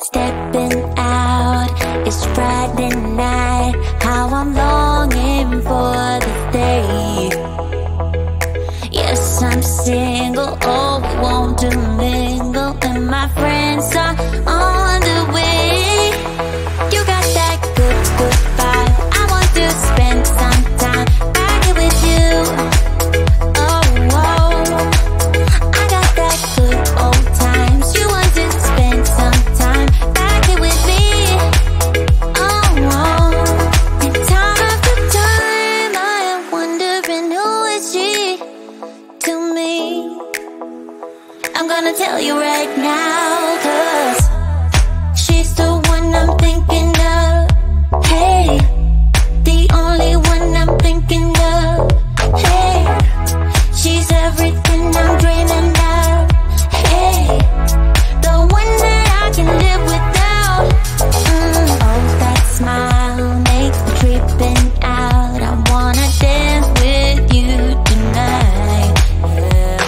stepping out. It's Friday night, how I'm longing for this day. Yes, I'm single, oh, we want to mingle, and my friends are on the way. You got that good, good vibe, I want to spend some time back here with you. Oh, whoa, I got that good old times. You want to spend some time back here with me. Oh, whoa, and time after time I am wondering who is she to me. I'm gonna tell you right now, 'cause she's the one I'm thinking of. Hey, the only one I'm thinking of. Hey, she's everything I'm dreaming of. Hey, the one that I can live without. Oh, that smile makes me tripping out. I wanna dance with you tonight. Yeah,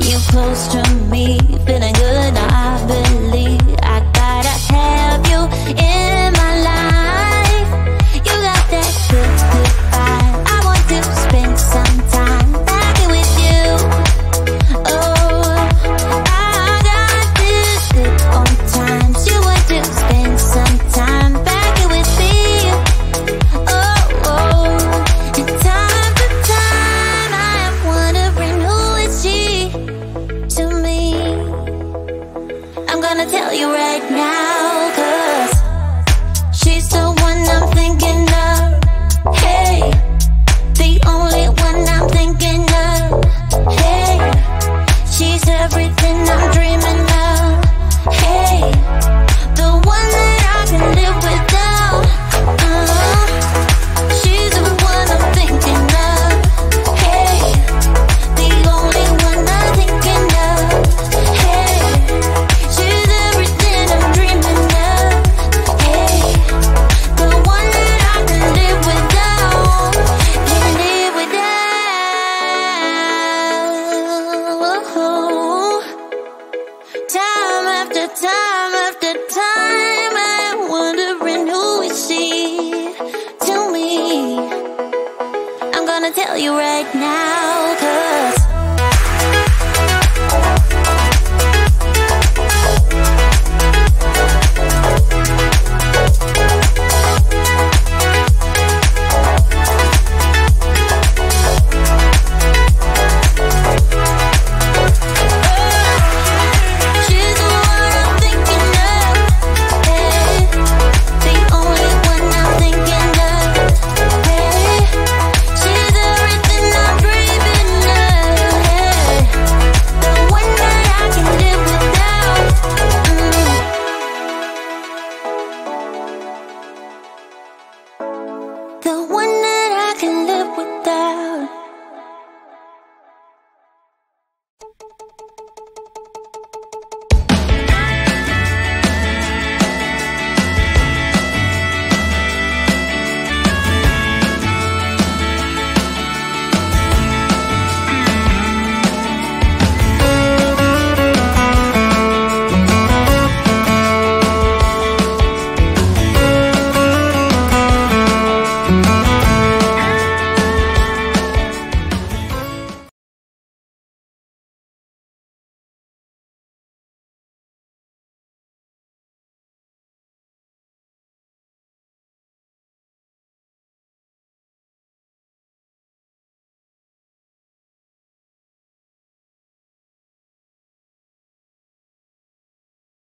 you close to me, feeling good. I believe I gotta have you in my life. You got that good, good vibe. I want to spend some time back here with you. Oh, I got this good old times. You want to spend some time back here with me. Oh, oh, and time to time I am wondering who is she to me. I'm gonna tell you right now.